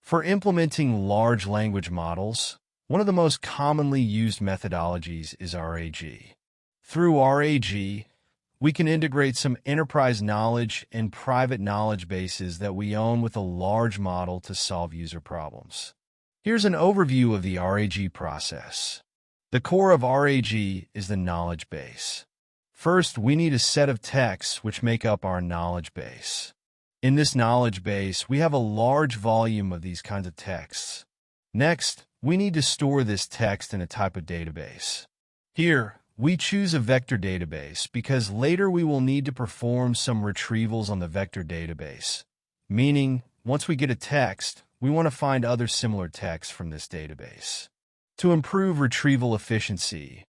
For implementing large language models, one of the most commonly used methodologies is RAG. Through RAG, we can integrate some enterprise knowledge and private knowledge bases that we own with a large model to solve user problems. Here's an overview of the RAG process. The core of RAG is the knowledge base. First, we need a set of texts which make up our knowledge base. In this knowledge base, we have a large volume of these kinds of texts. Next, we need to store this text in a type of database. Here, we choose a vector database because later we will need to perform some retrievals on the vector database, meaning once we get a text, we want to find other similar texts from this database. To improve retrieval efficiency,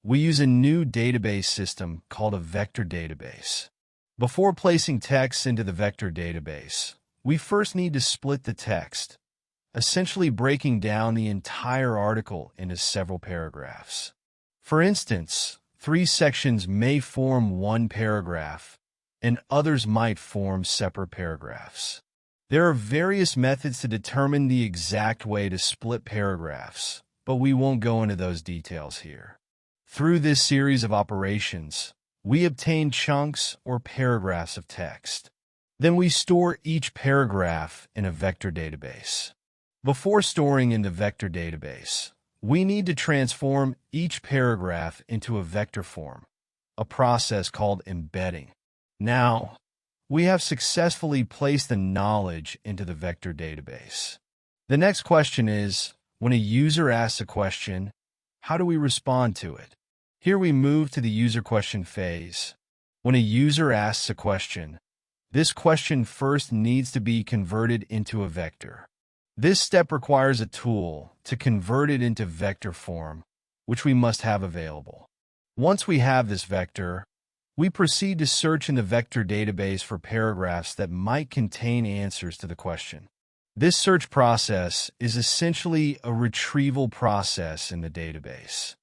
we use a new database system called a vector database. Before placing text into the vector database, we first need to split the text, essentially breaking down the entire article into several paragraphs. For instance, 3 sections may form one paragraph, and others might form separate paragraphs. There are various methods to determine the exact way to split paragraphs, but we won't go into those details here. Through this series of operations, we obtain chunks or paragraphs of text. Then we store each paragraph in a vector database. Before storing in the vector database, we need to transform each paragraph into a vector form, a process called embedding. Now, we have successfully placed the knowledge into the vector database. The next question is, when a user asks a question, how do we respond to it? Here we move to the user question phase. When a user asks a question, this question first needs to be converted into a vector. This step requires a tool to convert it into vector form, which we must have available. Once we have this vector, we proceed to search in the vector database for paragraphs that might contain answers to the question. This search process is essentially a retrieval process in the database.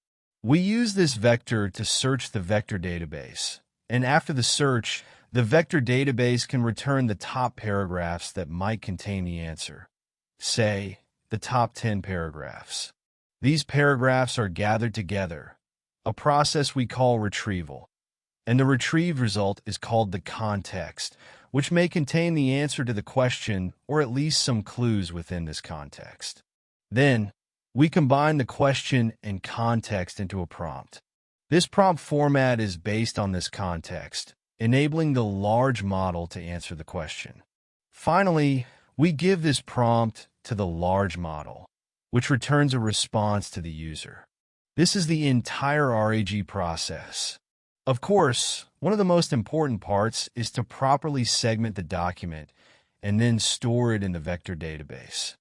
We use this vector to search the vector database, and after the search, the vector database can return the top paragraphs that might contain the answer. Say, the top 10 paragraphs. These paragraphs are gathered together, a process we call retrieval, and the retrieved result is called the context, which may contain the answer to the question or at least some clues within this context. Then, we combine the question and context into a prompt. This prompt format is based on this context, enabling the large model to answer the question. Finally, we give this prompt to the large model, which returns a response to the user. This is the entire RAG process. Of course, one of the most important parts is to properly segment the document and then store it in the vector database.